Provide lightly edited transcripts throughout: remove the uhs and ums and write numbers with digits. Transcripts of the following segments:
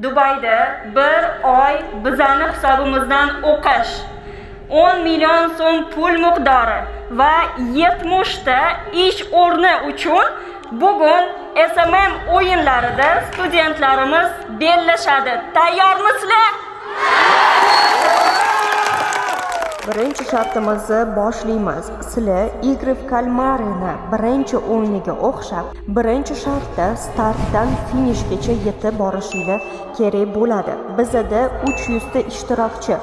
Dubayda bir oy bizani hisobimizdan o'qish, 10 million so'm pul miqdori va 70 ta ish o'rni uchun bugun SMM o'yinlarida studentlarimiz bellashadi. Tayyormisizlar? Birinchi shartimizni boshlaymiz. Sizlar Igor Kalmarini birinchi o'yiniga o'xshab, birinchi shartda startdan finishgacha yetib borishinglar kerak bo'ladi. Bizda 300 ta ishtirokchi,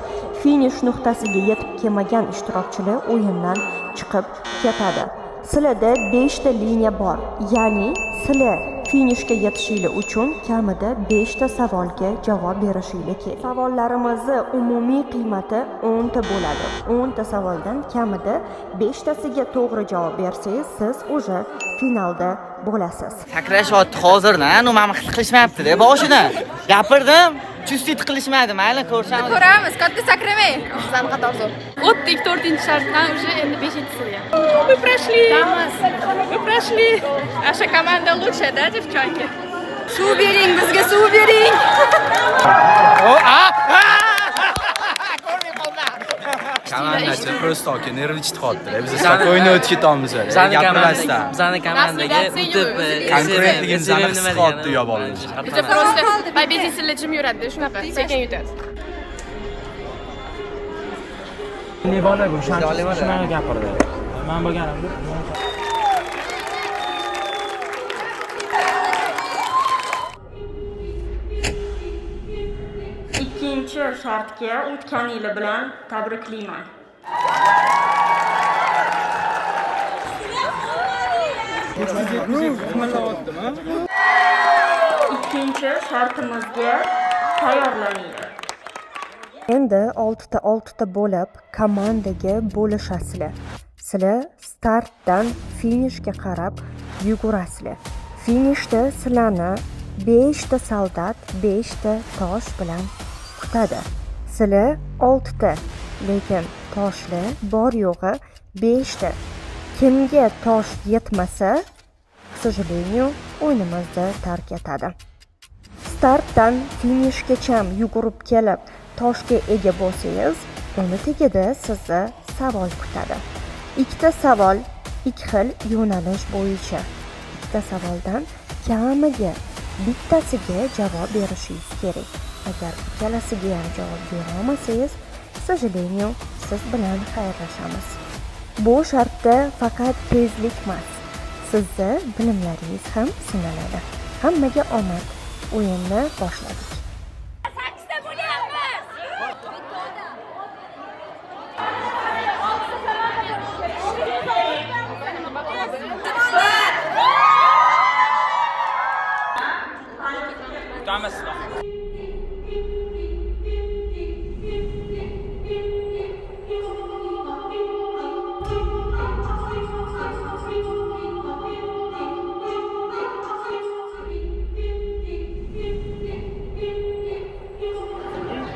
finish nuqtasiga yetib kelmagan ishtirokchilar o'yindan chiqib ketadi. Sizlarda 5 ta liniya bor, ya'ni sizlar finishga yetishinglar uchun kamida 5 ta savolga javob berishinglar kerak. Savollarimizni umumiy qiymati 10 ta bo'ladi. 10 ta savoldan kamida 5 tasiga to'g'ri javob bersangiz, siz o'sha finalda bo'lasiz. Sakrash otdi hozirdan, nima his qilishmayapti-da boshidan. Gapirdim, chustit qilishmadi. Mayli, ko'ramiz. Ko'ramiz, katta sakramay. Sizdan qator zo'r. O'tdik 4-shartdan уже endi 5-siga. Мы прошли. Мы прошли. Наша команда лучшая, да, девчонки? Suv bering, bizga suv bering. Komandachi просто nervi chiqyapti. Biz spokойно o'tib ketamiz. Gapirasizlar. Bizani komandaga o'tib Konkretligini aniq siqyapti yo bolalar. Bizda просто победительlar jim yuradi, shunaqa, sekin yutadi. Bola bu shunday gapirdi. Men bo'lganimda Ikkinchi shartga o'tganingiz bilan tabriklayman. Ikkinchi shartimizga tayyorlaninglar. Endi 6 ta bo'lib komandaga bo'lishasizlar. Sizlar startdan finishga qarab yugurasizlar. Finishda sizlarni 5 ta soldat, 5 ta tosh bilan kutadi. Sizlar 6 ta, lekin toshlar bor yo'g'i 5 ta. Kimga tosh yetmasa, к сожалению, o'yinimizni tark etadi. Startdan finishgacha yugurib kelib, toshga ega bo'lsangiz, uni tagida sizni savol kutadi. Ikkita savol, ikki xil yo'nalish bo'yicha. Ikkita savoldan kamiga bittasiga javob berishingiz kerak. Agar ikkalasiga ham javob bera olmasangiz, к сожалению, siz bilan xayrlashamiz. Bu shartda faqat tezlik emas, sizni bilimlaringiz ham sinaladi. Hammaga omad. O'yinni boshladik.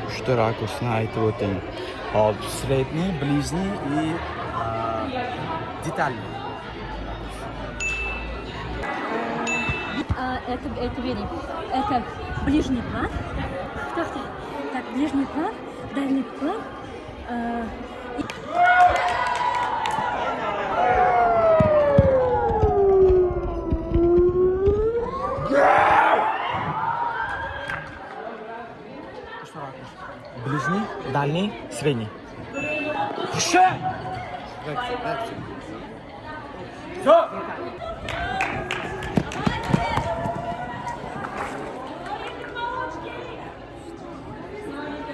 Uchta rakursni aytib o'ting. Hop, средний, ближний и детальный. Это бери. Это ближний план. Так, ближний план, дальний план. ближний, дальний, средний.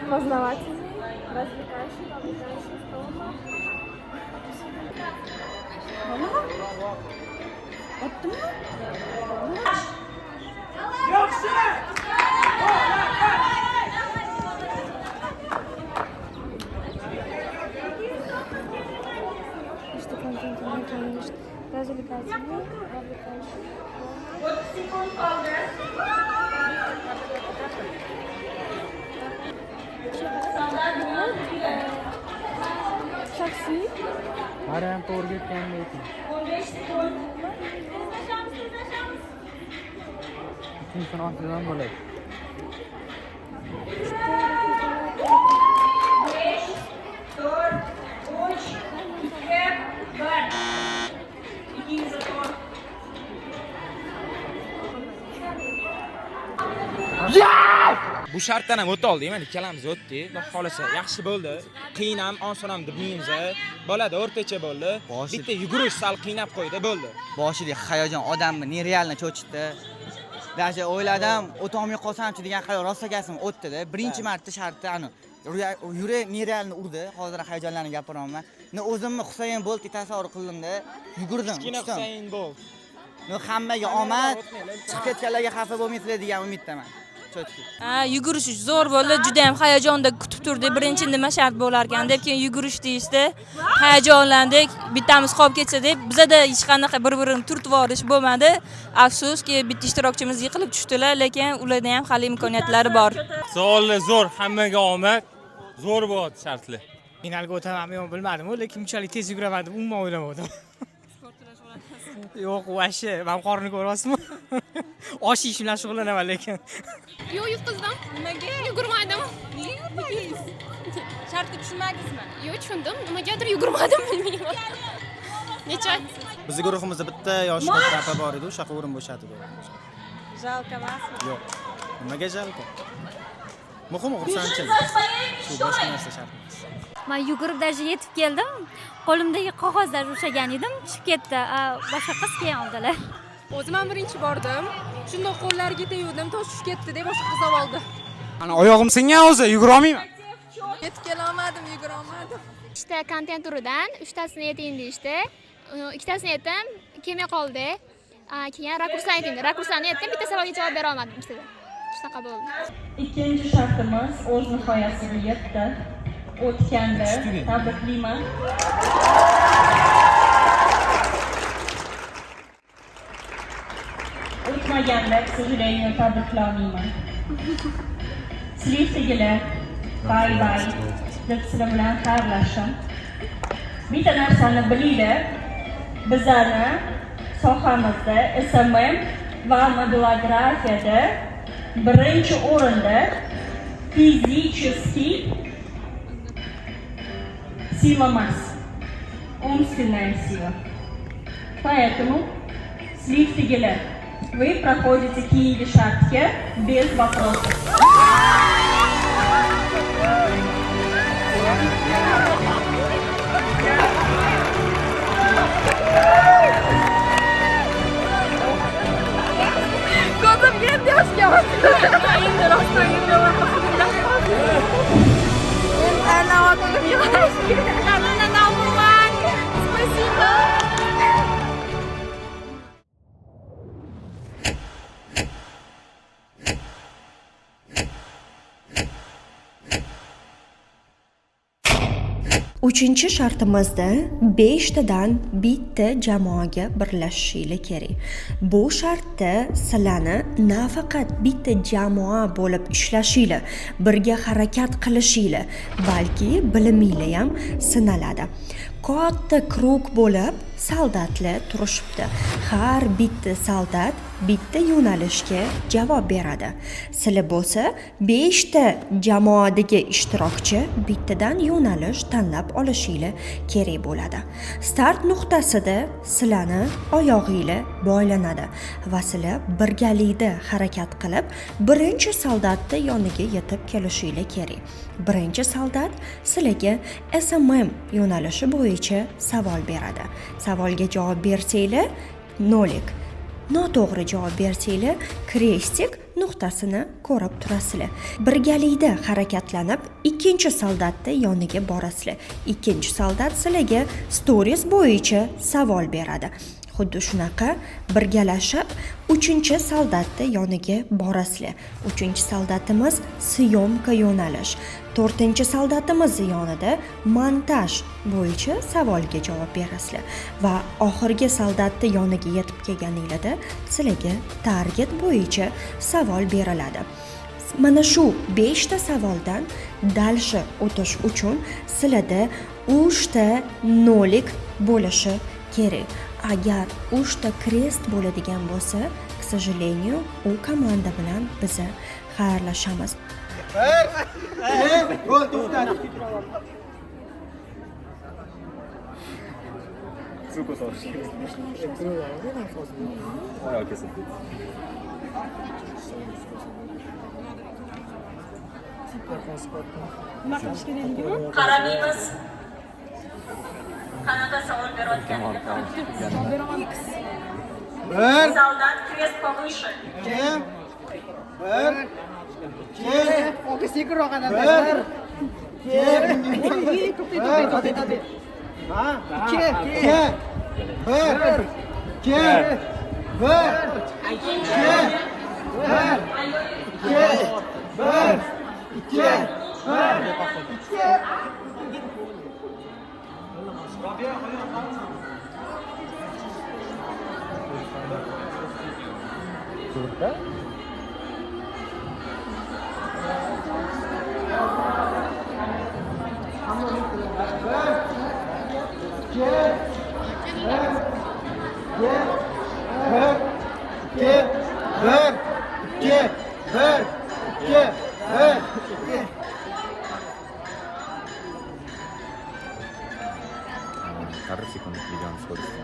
Познавательный, развлекающий, обучающий, развлекательный. Şahsi. Variant o'rgatgan ekan. Ikkinchisini ostidan bo'ladi. Bu shartdan ham o'ta oldik, mana ikkalamiz o'tdik. Xudo xolasa yaxshi bo'ldi. Qiyin ham, oson ham debmaymiz. Bo'ladi, o'rtacha bo'ldi. Bitta yugurish sal qiynab qo'ydi, bo'ldi. Boshida hayajon odamni nerealni cho'chitdi. Даже o'yladim, o'ta olmay qolsamchi degan xayol rostlagasim o'tdi-da. Birinchi marta shartda ani yurak nerealni urdi. Hozir hayajonlanib gapiryapman. O'zimni Husayn Bolt tasavvur qildim-da, yugurdim. Kichkina Husayn Bolt. Hammaga omad, chiqib ketganlarga xafa bo'lmaysizlar degan umiddaman. Yugurish zo'r bo'ldi, juda ham hayajonda kutib turdik. Birinchi nima shart bo'lar ekan deb keyin yugurish deyishdi. Hayajonlandik, bittamiz qolib ketsa deb, bizda hech qanaqa bir-birini turtib yuborish bo'lmadi. Afsuski, bitta ishtirokchimiz yiqilib tushdilar, lekin ularda ham hali imkoniyatlari bor. Savollar zo'r, hammaga omad. Zo'r bo'ldi shartlar. Finalga o'tamanmi yo'q bilmadim, lekin bunchalik tez yuguraman deb umuman o'ylamadim. Yo'q, vashi, men qorni ko'ryapsizmi? Osh yeyish bilan shug'ullanaman lekin. Yo'q, yutqizdim. Nimaga? Yugurmadim. Nega yugurmadingiz? Shartga tushunmadingizmi? Yo'q, tushundim. Nimagadir yugurmadim, bilmayman. Necha? Bizning guruhimizda bitta yosh katta apa bor edi, o'sha o'rin bo'shatdi. Jalka emasmi? Yo'q. Nimaga jalka? Muhimi xursandchilik. Shu boshqa narsa shart emas. Men yugurib dashi yetib keldim. Qo'limdagi qog'ozlar ushlagan edim, tushib ketdi. Boshqa qiz keyin oldilar. O'zim ham birinchi bordim. Shunda qo'llariga tegdim, tosh tushib ketdi deb boshqa qiz oldi. Ana oyog'im singan o'zi, yugura olmayman. Yetib kela olmadim, yugura olmadim. Ikkita kontent turidan 3tasini yeting deyishdi. Ikkitasini yetdim, kelmay qoldi. Keyin rakurslarni yeting. Rakurslarni yetdim, bitta savolga javob bera olmadim ikkita. Shunaqa bo'ldi. Ikkinchi shartimiz o'z nihoyasiga yetdi. O'tganda tabriklayman. O'tmaganda, к сожалению, tabriklamayman. Sizlar bye deb sizlar bilan xayrlashdim. Bitta narsani bilinglar, bizlarni sohamizda SMM va modelografiyada birinchi o'rinda физический сила масс, умственная сила. Поэтому слив-тигеля, вы проходите киеве шапки без вопросов. Ko'zimga endi yosh kelyapti. Endi rost o'yinda Спасибо. Uchinchi shartimizda 5 tadan bitta jamoaga birlashishinglar kerak. Bu shartda sizlarni nafaqat bitta jamoa bo'lib ishlashinglar, birga harakat qilishinglar, balki biliminglar ham sinaladi. Katta krug bo'lib soldatlar turishibdi. Har bitta soldat bitta yo'nalishga javob beradi. Sizlar bo'lsa 5 ta jamoadagi ishtirokchi bittadan yo'nalish tanlab olishinglar kerak bo'ladi. Start nuqtasida sizlarni oyog'inglar bog'lanadi va sizlar birgalikda harakat qilib, birinchi soldatning yoniga yetib kelishinglar kerak. Birinchi soldat sizlarga SMM yo'nalishi bo'yicha savol beradi. Savolga javob bersanglar 0. Noto'g'ri javob bersanglar krestik nuqtasini ko'rib turasizlar. Birgalikda harakatlanib ikkinchi soldatning yoniga borasizlar. Ikkinchi soldat sizlarga stories bo'yicha savol beradi. Xuddi shunaqa birgalashib 3-soldatning yoniga borasizlar. 3-soldatimiz syomka yo'nalish. 4-soldatimiz yonida montaj bo'yicha savolga javob berasizlar va oxirgi soldatning yoniga yetib kelganingizda sizlarga target bo'yicha savol beriladi. Mana shu 5 ta savoldan dalshi o'tish uchun sizlarda 3 ta nolik bo'lishi kerak. Agar 3 ta krest bo'ladigan bo'lsa, к сожалению, u komanda bilan biz xayrlashamiz. Nima qilish kerakligimi? Qaramaymiz. Qanaqa savol berayotganingizni. Soldat kres повыше. Kim? Qarri sekund videoni ko'rishdi.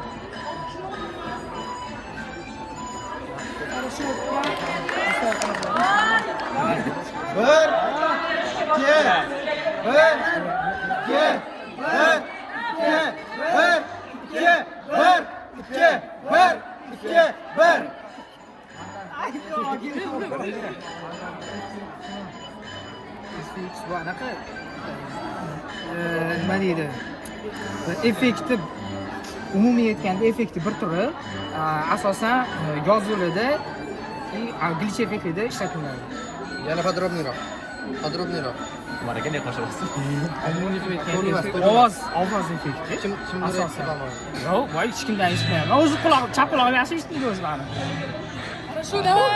Bu anaqa nima deydi? Effekti umumiy aytganda effekti bir turi asosan gaz yo'lida glitch effektida ishlatiladi. Yana podrobniyroq. Maraga ne qo'shyapsiz? Ovoz effekti. Kim asosan? Yo'q, voy hech kimdan eshitmayman. O'zi quloq, chap qulog'im yaxshi eshitmaydi o'zi mani. Shu davay.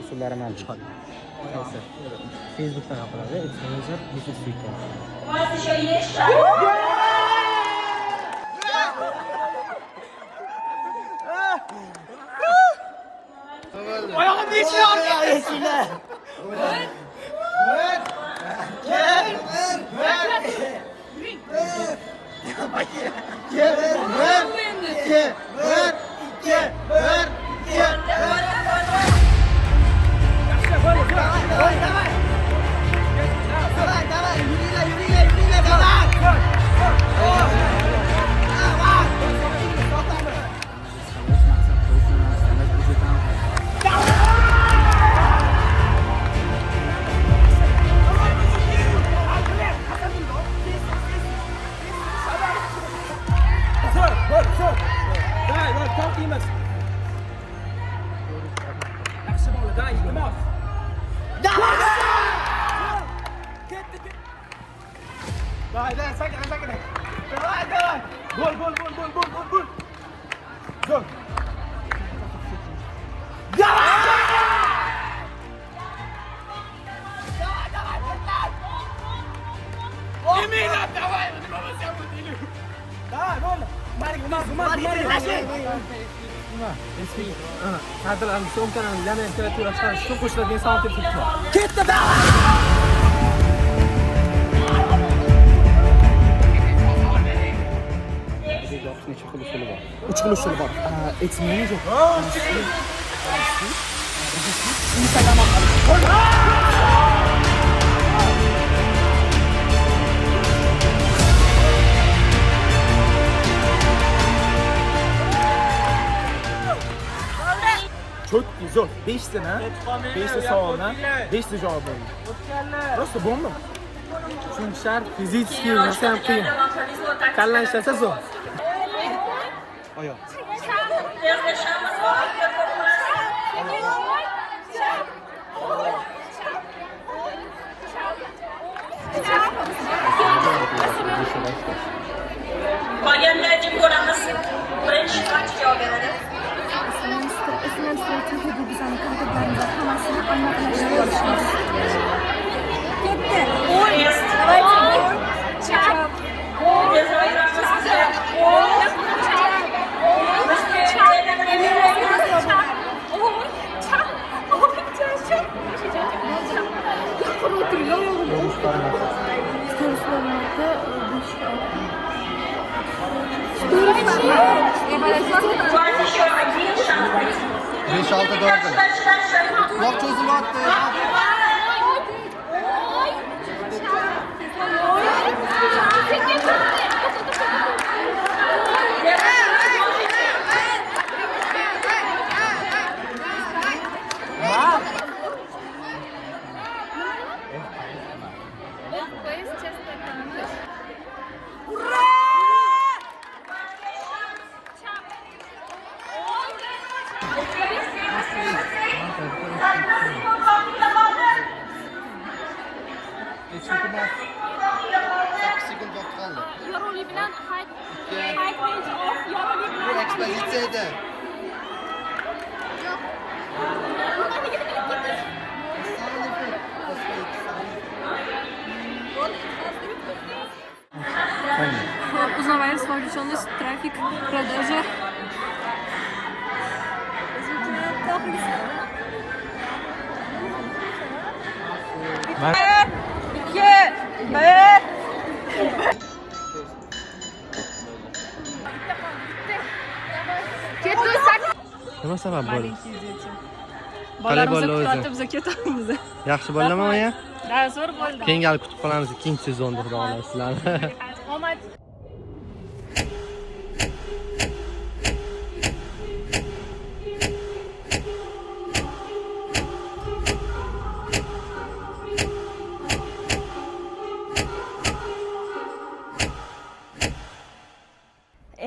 Usullari ma'lum chiqadi. Facebookdan qiladi. Exposure defeat speaker. У вас еще есть шанс. Oyog'im yechiladi. Uch xil usul bor. Aytmayman yo'q. Çok güzel. 5 tane. 5 de savoldan 5 de javob bo'ldi. Просто bomba. Chunki shart fizический narsa ham qiyin. Kallan ishlasa zo'r. Oyoq. Qolganlarga ko'ramiz. Birinchi qancha javob beradi? Islam strategiya bu bizani kontaktlarimizni hammasini aniqlashtirib olishimiz. Ketdi. Давайте еще один шанс. 5-6 doğru. Quloq cho'zilyapti. Yorug'lik bilan high range of yorug'lik bilan Ekspozitsiya edi. Узнаваем вовлеченность, трафик, продажа. Nima sabab bo'ldi? Bolalarimizni kutib biz ketamiz. Yaxshi bo'ldimi oya? Ha, zo'r bo'ldi. Keyin gal kutib qolamiz ikkinchi sezonda xudo xohlasa sizlarni. Omad.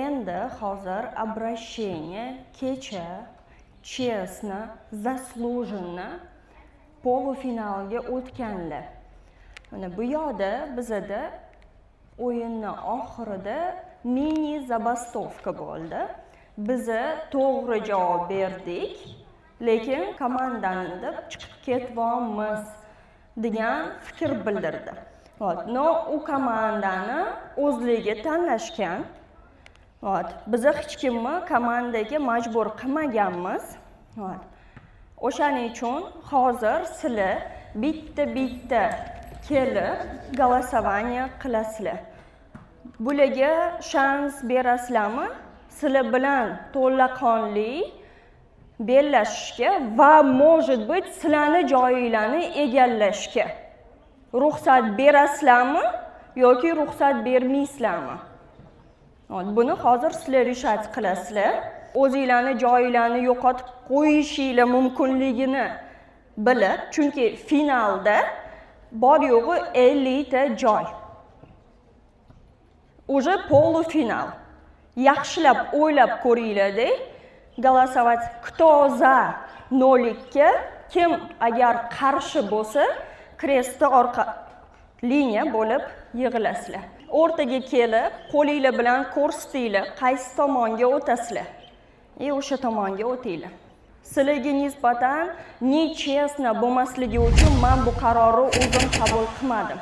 Endi hozir обращение, kecha, честно, заслуженно polfinalga o'tganlar. Mana bu yoqda bizada o'yinni oxirida mini zabastovka bo'ldi. Biz to'g'ri javob berdik, lekin komandani deb chiqib ketyapmiz degan fikr bildirdi. No, u komandani o'zligi tanlashgan. Biz hech kimni komandaga majbur qilmaganmiz. O'shaning uchun hozir sizlar bitta kelib голосование qilasizlar. Bularga shans berasizlarmi? Sizlar bilan to'laqonli bellashishga va может быть sizlarni joyinglarni egallashga ruxsat berasizlarmi yoki ruxsat bermaysizlarmi? Buni hozir sizlar решать qilasizlar. O'zinglarni joyinglarni yo'qotib qo'yishinglar mumkinligini bilib, chunki finalda bor yo'g'i 50 ta joy. Уже полуфинал. Yaxshilab o'ylab ko'ringlar-da. Голосовать кто за nolikka, kim agar qarshi bo'lsa, krestda orqa liniya bo'lib yig'ilasizlar. O'rtaga kelib, qo'linglar bilan ko'rsatinglar, qaysi tomonga o'tasizlar. O'sha tomonga o'tinglar. Sizlarga nisbatan nechestna bo'lmasligi uchun men bu qarorni o'zim qabul qilmadim.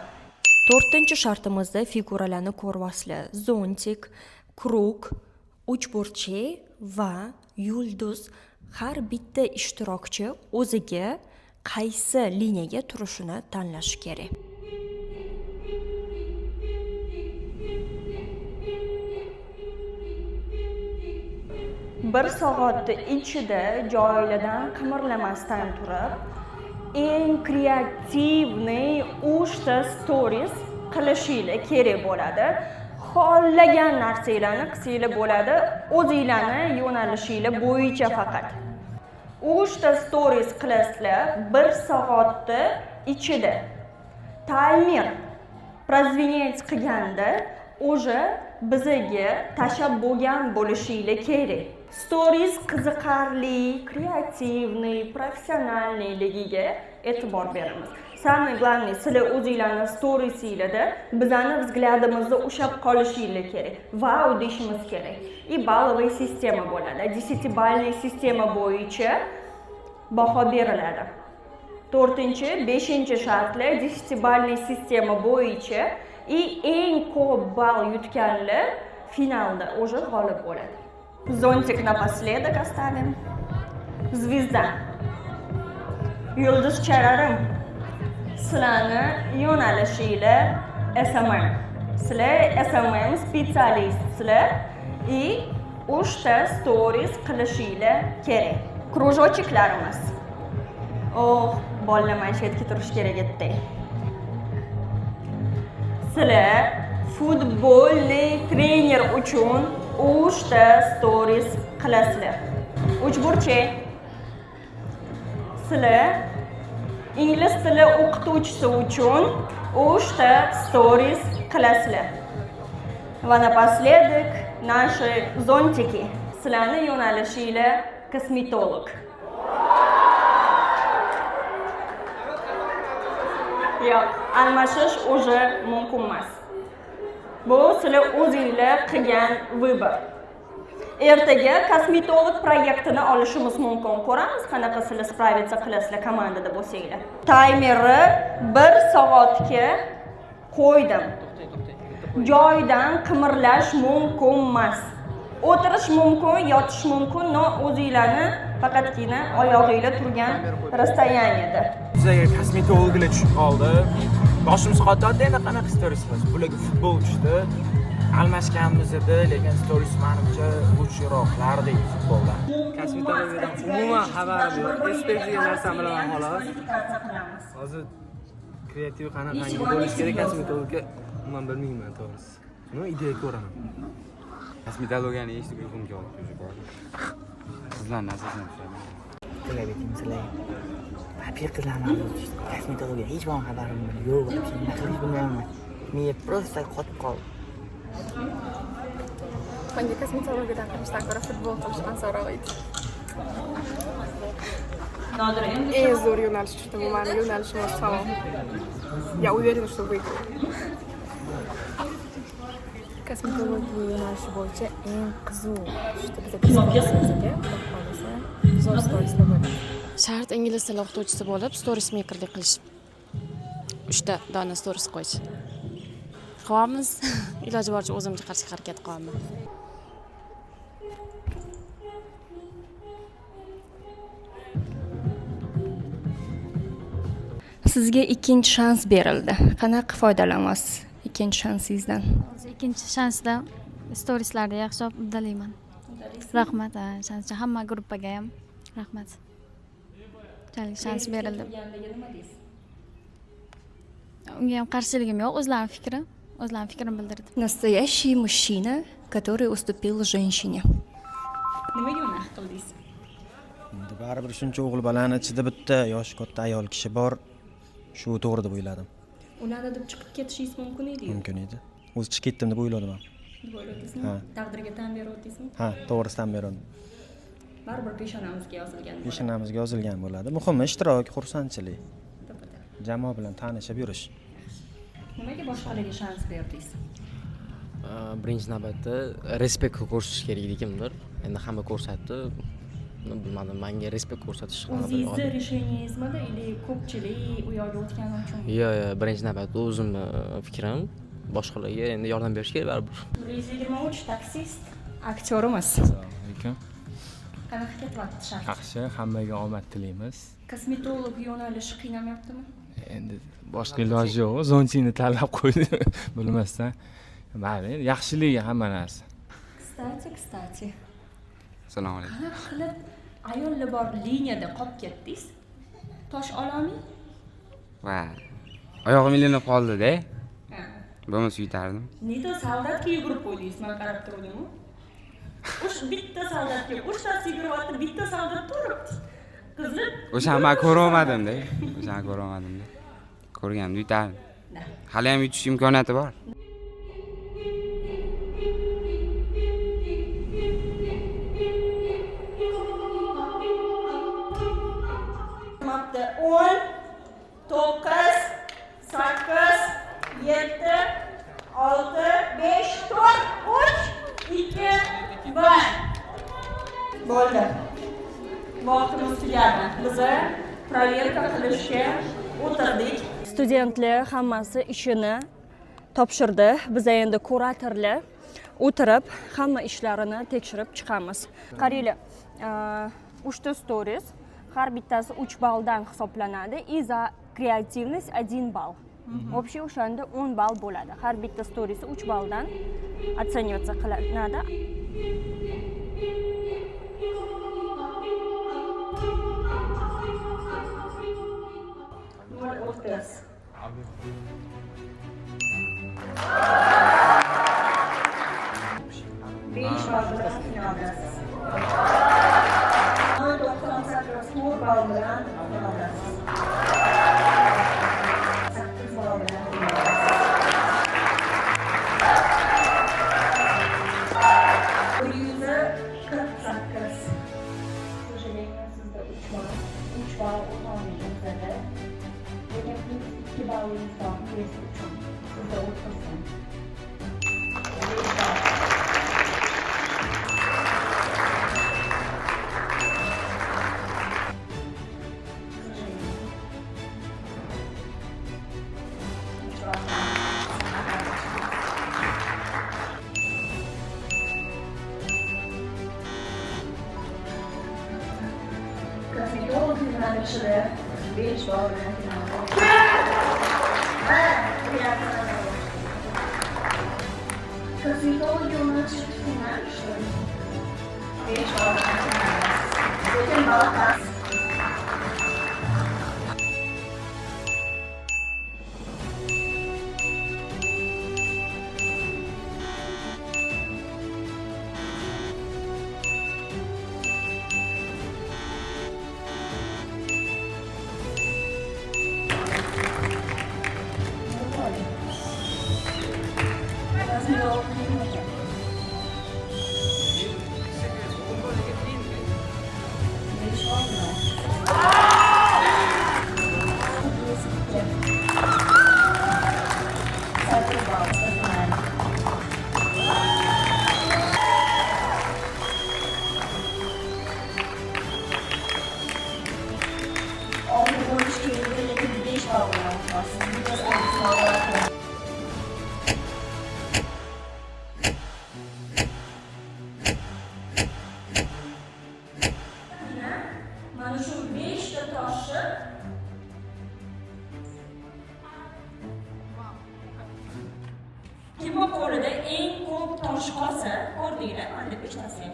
4-shartimizda figuralarni ko'ryapsizlar. Zontik, krug, uchburchak va yulduz. Har bitta ishtirokchi o'ziga qaysi liniyaga turishini tanlashi kerak. Bir soatda ichida joylardan qimirlamasdan turib, eng kreativniy 3 ta stories qilishinglar kerak bo'ladi. Xohlagan narsalarni qilsanglar bo'ladi, o'zinglarni yo'nalishinglar bo'yicha faqat. 3 ta stories qilasizlar 1 soatda ichida. Timer прозвенеть qilganda o'sha bizga tashab bo'lgan bo'lishinglar kerak. Stories qiziqarli, kreativniy, professionalligiga e'tibor beramiz. Самое главное, sizlar o'zinglarning storiesinglarda bizning взглядimizni ushlab qolishinglar kerak. Wow deyishimiz kerak. И балловый sistema bo'ladi. 10-balli sistema bo'yicha baho beriladi. 4-5 shartlar 10-balli sistema bo'yicha eng ko'p ball yutganlar finalda уже g'olib bo'ladi. Зонтик напоследок оставим. Звезда. Yulduz chararim. Sizlarni yo'nalishinglar SMM. Sizlar SMM spetsialistsizlar и 3 ta stories qilishinglar kerak. Krujotchiklarimiz. Bolalar mana shu yerga turish kerak edi. Sizlar futbolni trener uchun 3 ta stories qilasizlar. Uchburchi. Sizlar ingliz tili o'qituvchisi uchun 3 ta stories qilasizlar. Va напоследок наши зонтики. Sizlarni yo'nalishinglar kosmetolog. Yo'q, almashish уже mumkin emas. Bu sizlar o'zingizlar qilgan vыбор. Ertaga kosmetolog proyektini olishimiz mumkin. Ko'ramiz, qanaqa sizlar spravиться qilasizlar komandada bo'lsanglar. Taymerni 1 soatga qo'ydim. Joydan qimirlash mumkin emas. O'tirish mumkin, yotish mumkin, no o'zingizlarni faqatgina oyog'ingizlar turgan расстоянияda. Bizga kosmetologlar tushib qoldi. Boshimiz qotdi, endi qanaqa stories qilish? Bularga futbol tushdi. Almashganmiz edi, lekin stories menimcha o'chiroqlardek futboldan. Kosmetologiyadan umuman xabarim yo'q. Esdek degan narsani bilaman xolos. Hozir kreativ qanaqangi bo'lish kerak kosmetologga umuman bilmayman to'g'risi. Buni ideya ko'raman. Kosmetologiyani eshitib uyqum keldi bor. Sizlarni asosan tushaman. Sizlar bitingizlar. Papier qizlarni kosmetologiya hech bir xabarim yo'q. Nima qilish bilmayman. Miya просто qotib qoldi. Menga kosmetologiyadan qilishdan ko'ra futbol qilish osonroq edi. Eng zo'r yo'nalish tushdi, bu meni yo'nalishim savol. Я уверена, что выиграю. Kosmetologiya yo'nalishi bo'yicha eng qiziq tushdi bizga. Zo'r storieslar bo'ladi. Shart ingliz tili o'qituvchisi bo'lib, stories makerlik qilish. 3 ta dona stories qo'yish. Qilamiz. Iloji boricha o'zimga qarshi harakat qilaman. Sizga ikkinchi shans berildi. Qanaqa foydalanasiz ikkinchi shansingizdan? Ikkinchi shansda storieslarni yaxshilab uddalayman. Rahmat, shans uchun hamma gruppaga ham rahmat. Bunchalik shans berildi. Unga ham qarshiligim yo'q, o'zlarining fikrini bildirdi. Настоящий мужчина, который уступил женщине. Nimaga uni qildingiz? Endi baribir shuncha o'g'il balani ichida bitta yoshi katta ayol kishi bor. Shu to'g'ri deb o'yladim. Ularni deb chiqib ketishingiz mumkin edi-yu. Mumkin edi. O'zi chiqib ketdim deb o'yladim ham. Deb o'yladingizmi? Taqdirga tan beryapsizmi? Ha, to'g'ri tan berdim. Baribir peshonamizga yozilgan. Peshonamizga yozilgan bo'ladi. Muhimi ishtirok, xursandchilik. Jamoa bilan tanishib yurish. Nimaga boshqalarga shans berdingiz? Birinchi navbatda respekt ko'rsatish kerak kimdir. Endi hamma ko'rsatdi. Bilmadim, menga respekt ko'rsatish qiladi. O'zingizning решениеңizmidi или ko'pchilik u yoqqa o'tgani uchun? Yo'q, birinchi navbatda o'zimni fikrim, boshqalarga endi yordam berish kerak baribir. 123 taksist aktyorimiz. Assalomu Qanaqa ketyapti shart? Yaxshi, hammaga omad tilaymiz. Kosmetolog yo'nalishi qiynamayaptimi? Endi boshqa iloji yo'q, zonchini tanlab qo'ydi bilmasdan. Mayli, yaxshiligi hamma narsa. Kstati. Assalomu alaykum. Qanaqa qilib ayollar bor liniyada qolib ketdingiz? Tosh olami? Va oyog'im ilinib qoldi-da. Bo'lmasa yutardim. Nida soldatga yugurib qo'ydingiz, men qarab turdim-ku. Bitta soldatga, 3 ta yugurib, bitta soldat turibdi. Qizlar. O'shani men ko'rolmadim-da. Ko'rgandim, yutardim. Hali ham yutish imkoniyati bor. Madde 10, 9, 8, 7, 6, 5, 4, 3, 2, 1. Bo'ldi. Vaqtimiz tugadi. Biz proverka qilishga o'tirdik. Studentlar hammasi ishini topshirdi. Biz endi kuratorlar o'tirib hamma ishlarini tekshirib chiqamiz. Qaranglar, 3 ta stories, har bittasi 3 balldan hisoblanadi. И за kreativность 1 балл. Общий o'shanda 10 ball bo'ladi. Har bitta storiesi 3 balldan оцениваться qilinadi. to'qqiz. 5 ball bilan finaldasiz. 4 ball bilan finaldasiz. 8 ball bilan finaldasiz. 148. Сожалению, sizda 3 ball o'tolmaganingizda, lekin 2 ballingiz test uchun sizda o'tkazdim. 5 ball. Kosmetolog yo'nalishida 5 ball bilan Kosmetolog yo'nalishida finalishda 5 ball bilan lekin balaxas. Mana shu 5 ta toshni kim qo'lida eng ko'p tosh qolsa, ko'rdinglar, mana 5 tasi ham.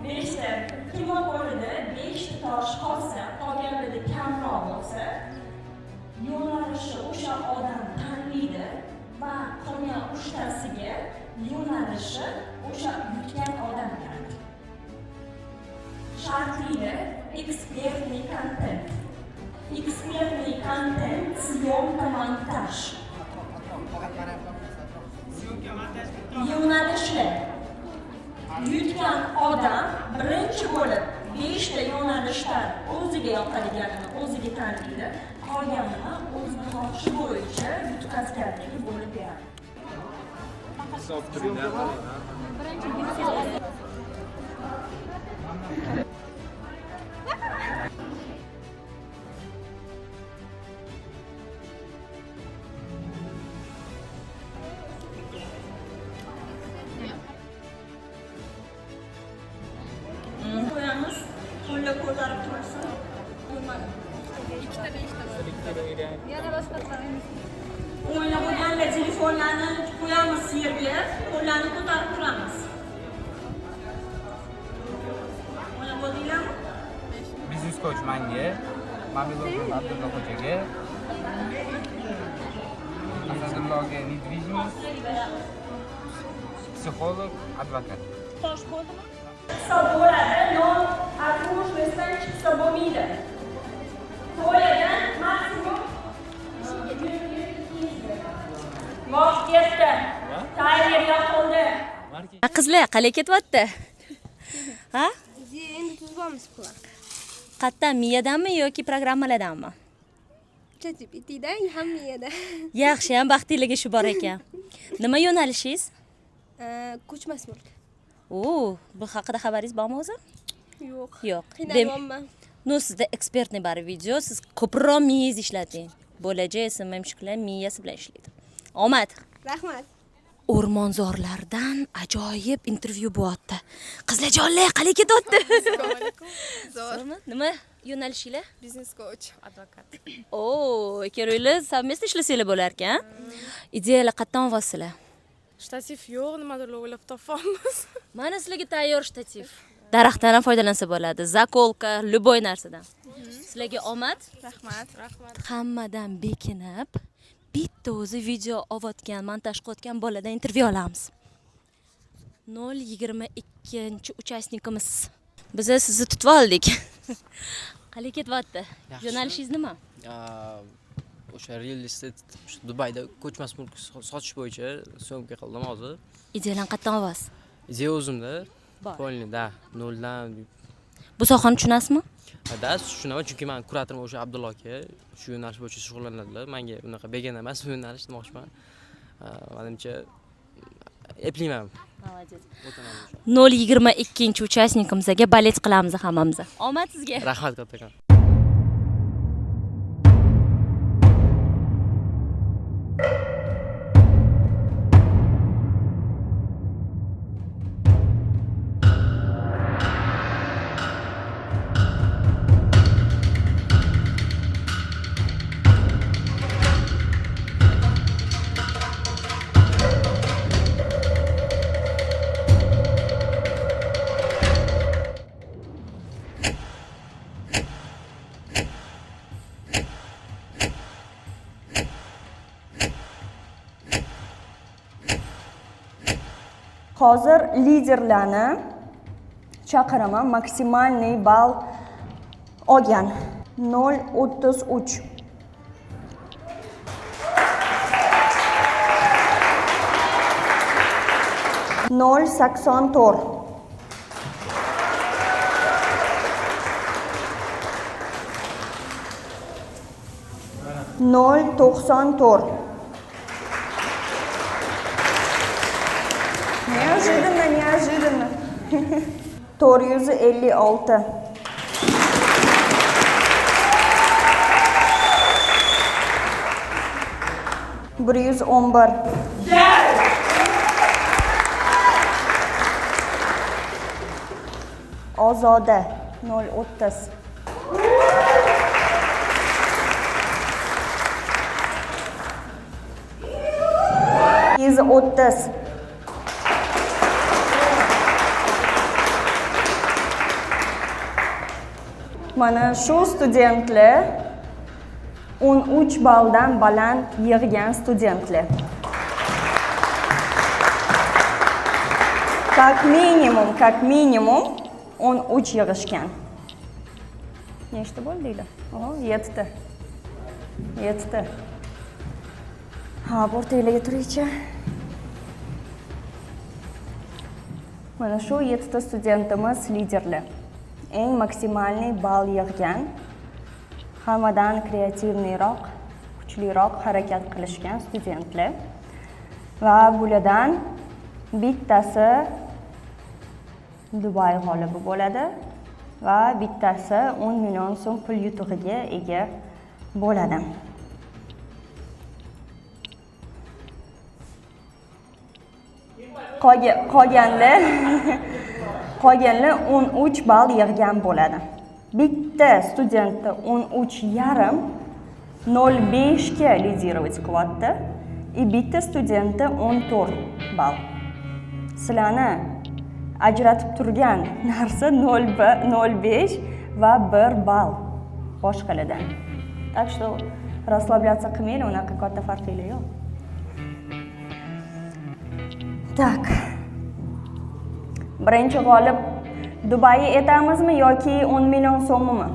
5 ta kim qo'lida 5 ta tosh qolsa, qolganida kamroq bo'lsa, yo'nalishni o'sha odam tanlaydi va qolgan 3 tasiga yo'nalishi o'sha yutgan odam tanlaydi. Shartli ekspertный kontent. Ekspertный kontent, syomka, montaj. Yo'nalishlar. Yutgan odam birinchi bo'lib 5 ta yo'nalishdan o'ziga yoqadiganini o'ziga tanlaydi. Qolganini o'z xohishi bo'yicha yutqazganligi bo'lib beradi. Qo'yamiz, qo'llar ko'tarib tursin. Yana boshqa o'ynab bo'lganda telefonlarni qo'yamiz yerga, qo'llarni ko'tarib turamiz. O'ynab bo'ldinglarmi? Biznes coach menga, Mamilov Abdulla Xo'jaga, Asadullohga недвижимость, psixolog, advokat. Tosh bo'ldimi? Chiqsa bo'ladi, non atmosferasidan chiqsa bo'lmaydi. Qo'yadan maksimum vaqt ketdi. Tayyor yoqildi. Qizlar qalay ketyapti? Ha? Endi tuzamiz bular. Qayerdan, miyadanmi yoki programmalardanmi? ChatGPTdan ham miyada. Yaxshi, ham baxtingizga shu bor ekan. Nima yo'nalishingiz? Ko'chmas mulk. Bu haqida xabaringiz bormi o'zi? Yo'q. Yo'q. Qiynalganman. No, sizda ekspertniy bor video, siz ko'proq miyangizni ishlating. Bo'lajak ism mushuklar miyasi bilan ishlaydi. Omad. Rahmat. O'rmonzorlardan ajoyib intervyu bo'lyapti. Qizlarjonlar, qalay ketyapti? Zo'r. Nima yo'nalishinglar? Biznes coach, advokat. Ikkalanglar совместно ishlasanglar bo'lar ekan. Ideyalar qayerdan olasizlar? Shtativ yo'q, nimadir o'ylab topamiz. Mana sizlarga tayyor shtativ. daraxtdan ham foydalansa bo'ladi. Zakolka, любой narsadan. Sizlarga omad. Rahmat. Hammadan bekinib, bitta o'zi video olayotgan, montaj qilayotgan boladan intervyu olamiz. 022-uchasnikimiz. Biz sizni tutib oldik. Qalay ketyapti? Yo'nalishingiz nima? O'sha real estate Dubayda ko'chmas mulk sotish bo'yicha syomka qildim hozir. Ideyalarni qayerdan olasiz? Ideya o'zimda. Polnida, noldan. Bu sohani tushunasizmi? Da, tushunaman, chunki men kuratorim o'sha Abdulla aka shu yo'nalish bo'yicha shug'ullanadilar. Menga unaqa begona emas, bu yo'nalish demoqchiman. Menimcha eplayman. Молодец. 022-uchasnikimizga balet qilamiz hammamiz. Omad sizga. Rahmat kattakon. Hozir liderlarni chaqiraman, maksimalniy ball olgan 0.33. Nol 84. Nol 94. Неожиданно. 456. Bir 111. Ozoda 030. 130. Mana shu studentlar 13 balldan baland yig'gan studentlar. Как минимум 13 yig'ishgan. Nechta bo'ldinglar? Oho, 7ta. 7ta. Ha, o'rtanglarga turaychi. Mana shu 7ta studentimiz liderlar. Eng maksimalniy ball yig'gan, hammadan kreativniyroq, kuchliroq harakat qilishgan studentlar va bulardan bittasi Dubay g'olibi bo'ladi va bittasi 10 million so'm pul yutug'iga ega bo'ladi. Qolganlar 13 ball yig'gan bo'ladi. Bitta studentni 13,5 0.5 ga liderovat qilyapti. Bitta studentni 14 ball. Sizlarni ajratib turgan narsa 0.5 va 1 ball boshqalardan. Так что расслабляться qilmanglar, unaqa katta farqinglar yo'q. Так. Birinchi g'olib Dubayga aytamizmi yoki 10 million so'mmi?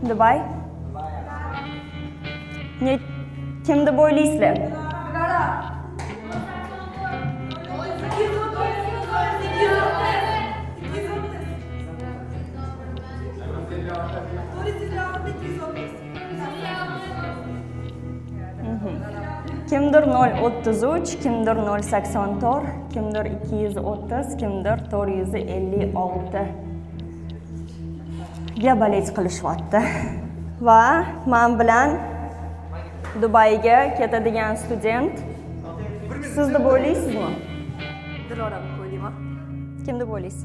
Dubay? Kimni bo'ylaysizlar? Kimdir 0.33, kimdir 0.84, kimdir 230, kimdir 456 ga balet qilishyapti. Va men bilan Dubayga ketadigan student siz deb o'ylaysizmi? Dilorani qo'yaymi? Kim deb o'ylaysiz?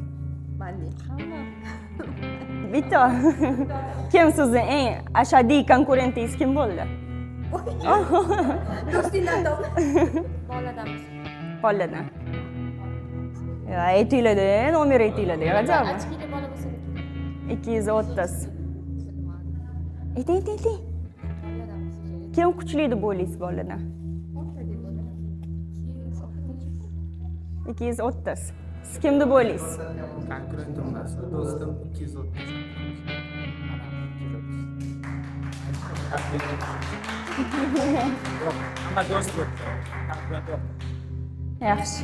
Men hamma. Bitta. Kim sizni eng ashaddiy konkurentingiz kim bo'ldi? Do'stingdan Boladanmiz. Boladan. Ya, aytinglar-da, nomer aytinglar-da, ajabmi? Ochkili bola bo'lsa 230. Ayting. Kim kuchli deb o'ylaysiz boladan? 230. Siz kim deb o'ylaysiz? Konkurentim emas, do'stim 230. Hamma do'st yo'q. Konkurent yo'q. Yaxshi.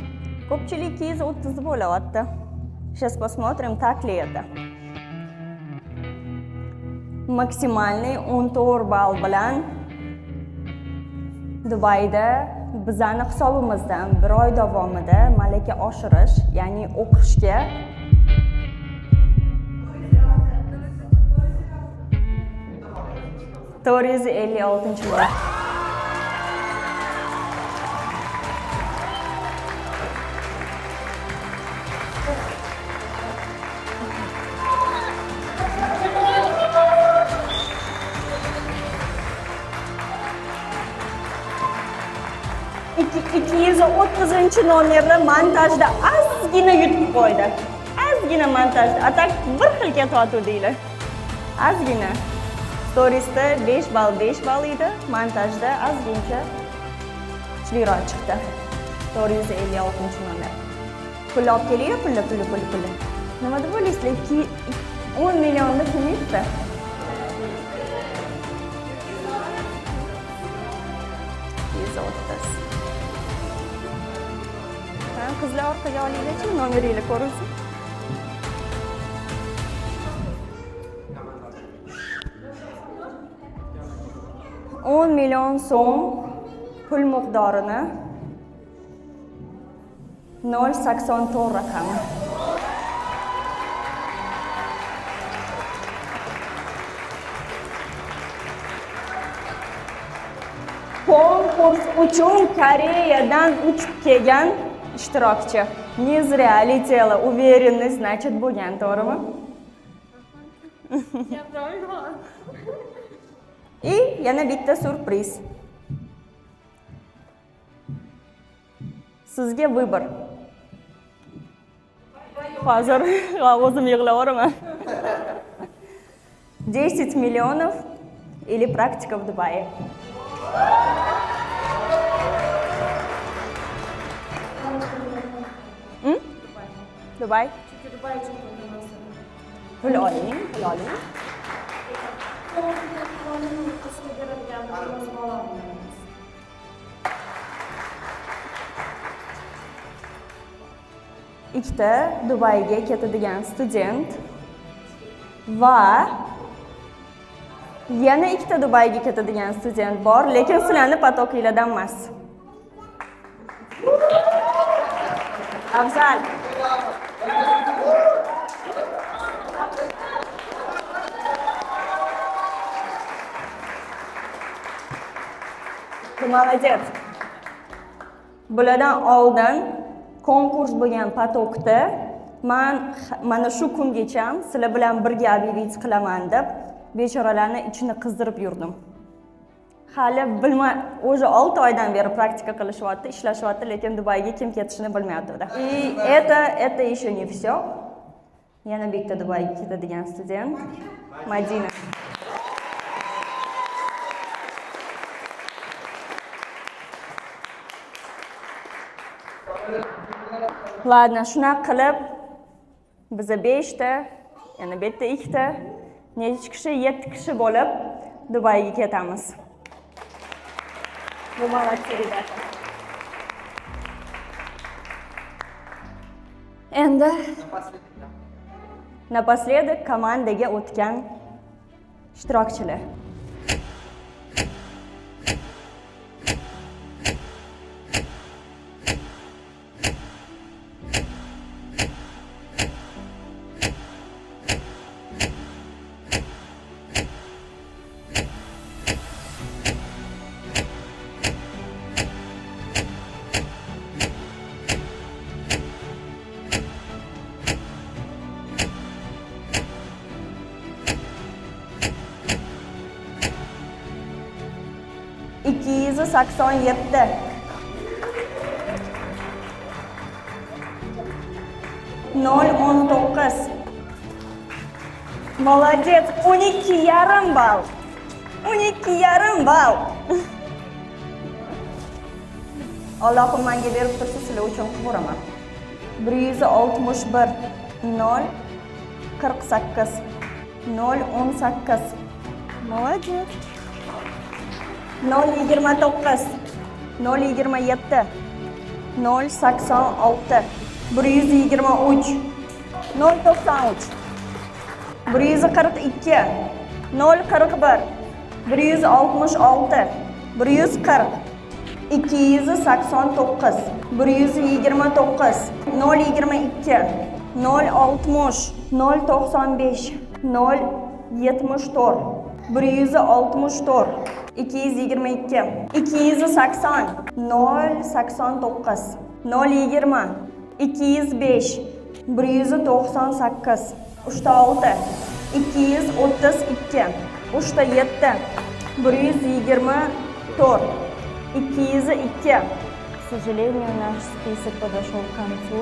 Ko'pchilik 230 deb o'ylayapti. Сейчас посмотрим, так ли это. Maksimalniy 14 ball bilan Dubayda bizani hisobimizdan 1 oy davomida malaka oshirish, ya'ni o'qishga $456. İki 230 nomerni montajda ozgina yutib qo'ydi. Ozgina montajda. Atak bir xil ketayotgandinglar. Ozgina. Storiesda 5 ball edi, montajda ozgincha kuchliroq chiqdi. 456 nomer. Pul olib kelinglar, pulli. Nima deb o'ylaysizlar? 10 millionni kim yutdi? Qizlar orqaga olinglar-chi, nomeringlar ko'rinsin. $10 million so'm pul miqdorini 0.84 raqami. Konkurs uchun Koreyadan uchib kelgan ishtirokchi. Не зря летела, уверенность, значит, bo'lgan, to'g'rimi? И yana bitta surpriz. Sizga vыбор. Hozir o'zim yig'laveraman. 10 миллионов или практика в Дубае. Dubai. Pul oling. Ikkita Dubayga ketadigan student va yana ikkita Dubayga ketadigan student bor, lekin sizlarning potokinglardan emas. Afzal. Молодец. Bulardan oldin konkurs bo'lgan potokda mana shu kungacha sizlar bilan birga объявить qilaman deb bechoralarni ichini qizdirib yurdim. Hali o'zi 6 oydan beri praktika qilishyapti, ishlashyapti, lekin Dubayga kim ketishini bilmayapti. И это еще не все. Yana bitta Dubayga ketadigan student Madina. Ладно, shunaqa qilib biza 5 ta, yana bitta 2 ta, necha kishi 7 kishi bo'lib Dubayga ketamiz. Bu молодцы, ребята. Endi напоследок komandaga o'tgan ishtirokchilar. 887. 019. Молодец, 12,5 ball. 12,5 ball. Allohim menga berib tursa, sizlar uchun qilib boraman. 161 0 48 018. Молодец. 029 027 086 123 093 142 041 166 140 289 129 022 060 095 074 164 222 280 089 020 205 198 3 232 3 124 202. К сожалению, наш список подошел к концу.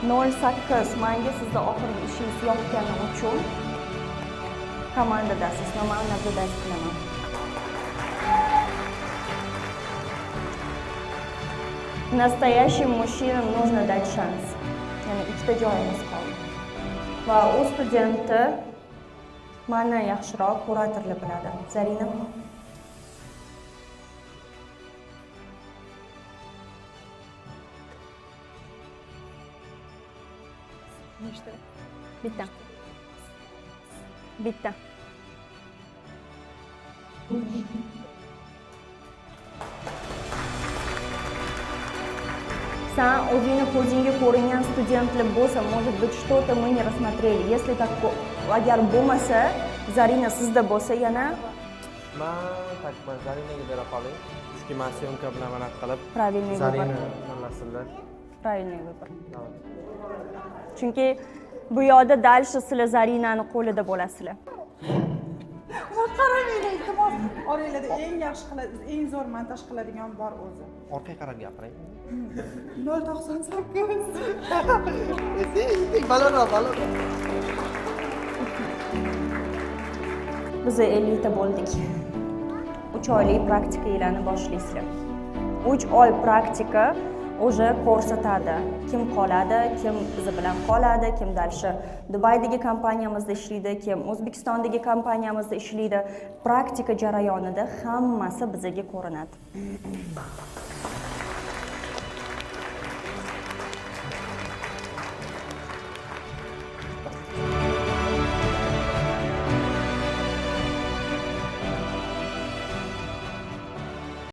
08. Menga sizda oxirgi ishingiz yoqqani uchun komandadasiz. Normal nazorat qilaman. Настоящим мужчинам нужно дать шанс. Ya'ni ikkita joyimiz qoldi. Va u studentni mendan yaxshiroq kuratorlar biladi. Zarina. Nechta? Bitta. Bitta. San o'zingni ko'zingga ko'ringan studentlar bo'lsa, может быть, что-то мы не рассмотрели. Если так, agar bo'lmasa, Zarina sizda bo'lsa yana Men Zarinaga bera qoling. Chunki men syomka bilan mana qilib правильный выбор. Zarina tanlasinlar. Правильный выбор. Chunki bu yoqda дальше sizlar Zarinani qo'lida bo'lasizlar. Qaramanglar, iltimos. Oranglarda eng yaxshi qiladi, eng zo'r montaj qiladigan bor o'zi. Orqaga qarab gapiring. 098. Biz 50 ta bo'ldik. 3 oylik praktika yilini boshlaysizlar. 3 oy praktika уже ko'rsatadi, kim qoladi, kim biz bilan qoladi, kim dальше Dubaydagi kompaniyamizda ishlaydi, kim O'zbekistondagi kompaniyamizda ishlaydi. Praktika jarayonida hammasi bizga ko'rinadi.